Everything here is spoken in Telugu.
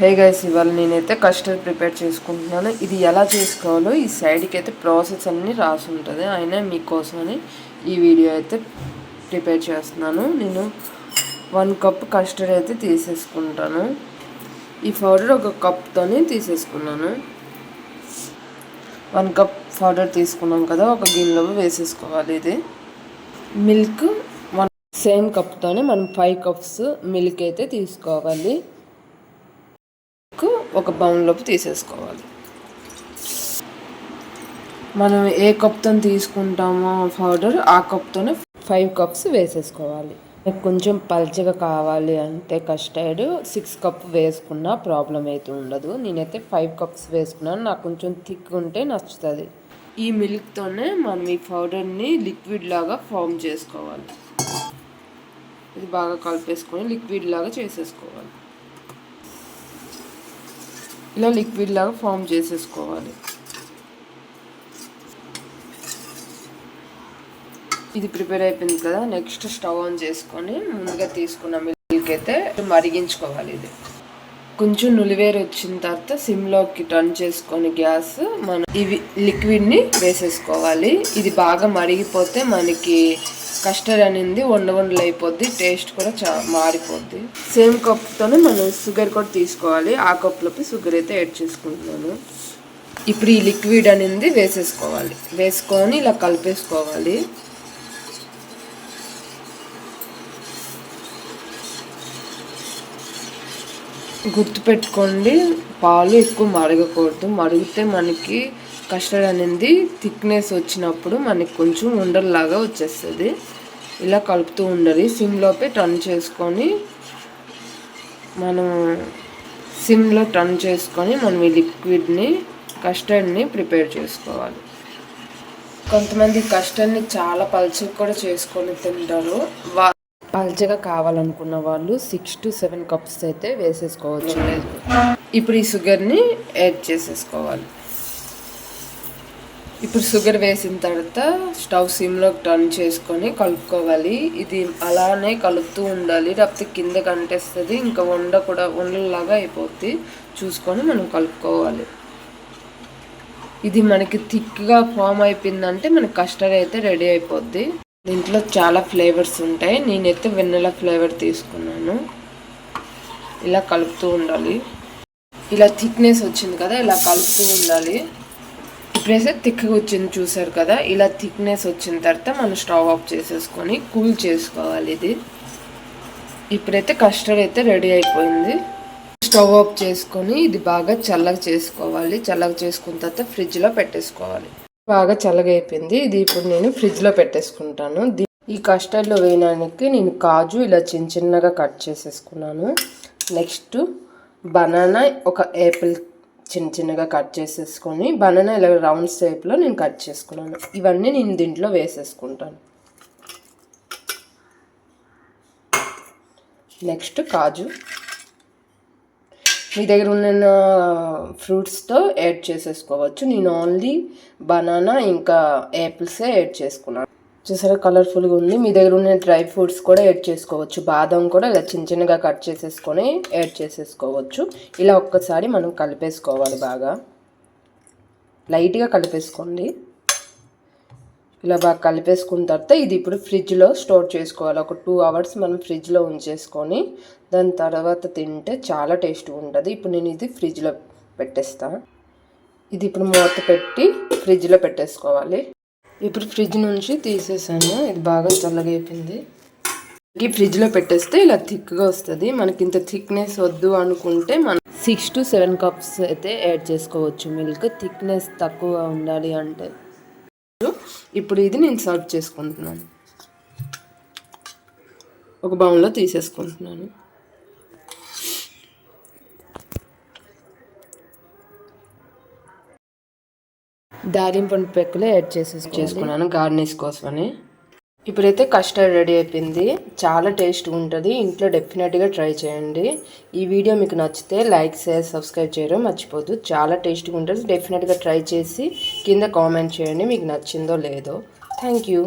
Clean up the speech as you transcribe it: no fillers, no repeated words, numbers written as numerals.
హే గైస్, ఇవాళ నేనైతే కస్టర్డ్ ప్రిపేర్ చేసుకుంటున్నాను. ఇది ఎలా చేసుకోవాలో ఈ సైడ్కి అయితే ప్రాసెస్ అన్నీ రాసి ఉంటుంది. అయినా మీకోసమని ఈ వీడియో అయితే ప్రిపేర్ చేస్తున్నాను. నేను 1 కప్ కస్టర్డ్ అయితే తీసేసుకుంటాను. ఈ పౌడర్ ఒక కప్తోనే తీసేసుకున్నాను. 1 కప్ పౌడర్ తీసుకున్నాం కదా, ఒక గిన్నెలో వేసేసుకోవాలి. ఇది మిల్క్ సేమ్ కప్తోనే మనం 5 కప్స్ మిల్క్ అయితే తీసుకోవాలి. ఒక బౌన్లోకి తీసేసుకోవాలి. మనం ఏ కప్తో తీసుకుంటామో పౌడర్ ఆ కప్తోనే 5 కప్స్ వేసేసుకోవాలి. కొంచెం పల్చగా కావాలి అంటే కస్టర్డ్ 6 కప్ వేసుకున్నా ప్రాబ్లం అయితే ఉండదు. నేనైతే 5 కప్స్ వేసుకున్నాను. నాకు కొంచెం థిక్ ఉంటే నచ్చుతుంది. ఈ మిల్క్తోనే మనం ఈ పౌడర్ని లిక్విడ్ లాగా ఫామ్ చేసుకోవాలి. ఇది బాగా కలిపేసుకొని లిక్విడ్ లాగా చేసేసుకోవాలి. ఇలా లిక్విడ్ లాగా ఫామ్ చేసేసుకోవాలి. ఇది ప్రిపేర్ అయిపోయింది కదా, నెక్స్ట్ స్టవ్ ఆన్ చేసుకొని ముందుగా తీసుకున్న మిల్క్ అయితే మరిగించుకోవాలి. ఇది కొంచెం నులివేరు వచ్చిన తర్వాత సిమ్లోకి టర్న్ చేసుకొని గ్యాస్ మనం ఇవి లిక్విడ్ని వేసేసుకోవాలి. ఇది బాగా మరిగిపోతే మనకి కస్టర్డ్ అనేది వండలు అయిపోద్ది, టేస్ట్ కూడా మారిపోద్ది. సేమ్ కప్తోనే మనం షుగర్ కూడా తీసుకోవాలి. ఆ కప్లోకి షుగర్ అయితే యాడ్ చేసుకుంటున్నాను. ఇప్పుడు ఈ లిక్విడ్ అనేది వేసేసుకోవాలి. వేసుకొని ఇలా కలిపేసుకోవాలి. గుర్తుపెట్టుకోండి, పాలు ఎక్కువ మరగకూడదు. మరిగితే మనకి కస్టర్డ్ అనేది థిక్నెస్ వచ్చినప్పుడు మనకి కొంచెం ఉండల్లాగా వచ్చేస్తుంది. ఇలా కలుపుతూ ఉండాలి. సిమ్లోపే టర్న్ చేసుకొని మనం ఈ లిక్విడ్ని కస్టర్డ్ని ప్రిపేర్ చేసుకోవాలి. కొంతమంది కస్టర్డ్ని చాలా పల్చగా కూడా చేసుకొని తింటారు. పల్చగా కావాలనుకున్న వాళ్ళు 6 to 7 కప్స్ అయితే వేసేసుకోవచ్చు. ఇప్పుడు ఈ షుగర్ని యాడ్ చేసేసుకోవాలి. ఇప్పుడు షుగర్ వేసిన తర్వాత స్టవ్ సిమ్లోకి టర్న్ చేసుకొని కలుపుకోవాలి. ఇది అలానే కలుపుతూ ఉండాలి, లేకపోతే కింద కంటేస్తుంది, ఇంకా ఉండలాగా అయిపోద్ది. చూసుకొని మనం కలుపుకోవాలి. ఇది మనకి థిక్గా ఫామ్ అయిపోయిందంటే మనకి కస్టర్డ్ అయితే రెడీ అయిపోద్ది. దీంట్లో చాలా ఫ్లేవర్స్ ఉంటాయి. నేనైతే వెన్నెలా ఫ్లేవర్ తీసుకున్నాను. ఇలా కలుపుతూ ఉండాలి. ఇలా థిక్నెస్ వచ్చింది కదా, ఇలా కలుపుతూ ఉండాలి. ఇప్పుడైతే థిక్గా వచ్చింది చూసారు కదా. ఇలా థిక్నెస్ వచ్చిన తర్వాత మనం స్టవ్ ఆఫ్ చేసేసుకొని కూల్ చేసుకోవాలి. ఇది ఇప్పుడైతే కస్టర్డ్ అయితే రెడీ అయిపోయింది. స్టవ్ ఆఫ్ చేసుకొని ఇది బాగా చల్లగా చేసుకోవాలి. చల్లగా చేసుకున్న తర్వాత ఫ్రిడ్జ్లో పెట్టేసుకోవాలి. బాగా చల్లగా అయిపోయింది. ఇది ఇప్పుడు నేను ఫ్రిడ్జ్లో పెట్టేసుకుంటాను. ఈ కస్టర్డ్లో వేయడానికి నేను కాజు ఇలా చిన్నగా కట్ చేసేసుకున్నాను. నెక్స్ట్ బనానా, ఒక యాపిల్ చిన్నగా కట్ చేసేసుకొని బనానా ఇలా రౌండ్ షేప్లో నేను కట్ చేసుకున్నాను. ఇవన్నీ నేను దీంట్లో వేసేసుకుంటాను. నెక్స్ట్ కాజు, మీ దగ్గర ఉన్న ఫ్రూట్స్తో యాడ్ చేసేసుకోవచ్చు. నేను ఓన్లీ బనానా ఇంకా యాపిల్సే యాడ్ చేసుకున్నాను. చూసారా కలర్ఫుల్గా ఉంది. మీ దగ్గర ఉన్న డ్రై ఫ్రూట్స్ కూడా యాడ్ చేసుకోవచ్చు. బాదం కూడా ఇలా చిన్నగా కట్ చేసేసుకొని యాడ్ చేసేసుకోవచ్చు. ఇలా ఒక్కసారి మనం కలిపేసుకోవాలి. బాగా లైట్గా కలిపేసుకోండి. ఇలా బాగా కలిపేసుకున్న తర్వాత ఇది ఇప్పుడు ఫ్రిడ్జ్లో స్టోర్ చేసుకోవాలి. ఒక 2 hours మనం ఫ్రిడ్జ్లో ఉంచేసుకొని దాని తర్వాత తింటే చాలా టేస్ట్గా ఉంటుంది. ఇప్పుడు నేను ఇది ఫ్రిడ్జ్లో పెట్టేస్తాను. ఇది ఇప్పుడు మూత పెట్టి ఫ్రిడ్జ్లో పెట్టేసుకోవాలి. ఇప్పుడు ఫ్రిడ్జ్ నుంచి తీసేసాను. ఇది బాగా చల్లగా అయిపోయింది. ఈ ఫ్రిడ్జ్లో పెట్టేస్తే ఇలా థిక్గా వస్తుంది. మనకి ఇంత థిక్నెస్ వద్దు అనుకుంటే మనం 6 to 7 కప్స్ అయితే యాడ్ చేసుకోవచ్చు. మిల్క్ థిక్నెస్ తక్కువ ఉండాలి అంటే. ఇప్పుడు ఇది నేను సర్వ్ చేసుకుంటున్నాను. ఒక బౌల్లో తీసేసుకుంటున్నాను. దారింపండు పెక్కలు యాడ్ చేసుకున్నాను గార్నిష్ కోసమని. ఇప్పుడైతే కస్టర్డ్ రెడీ అయిపోయింది. చాలా టేస్ట్గా ఉంటుంది. ఇంట్లో డెఫినెట్గా ట్రై చేయండి. ఈ వీడియో మీకు నచ్చితే లైక్, షేర్, సబ్స్క్రైబ్ చేయడం మర్చిపోద్దు. చాలా టేస్ట్గా ఉంటుంది. డెఫినెట్గా ట్రై చేసి కింద కామెంట్ చేయండి మీకు నచ్చిందో లేదో. Thank you.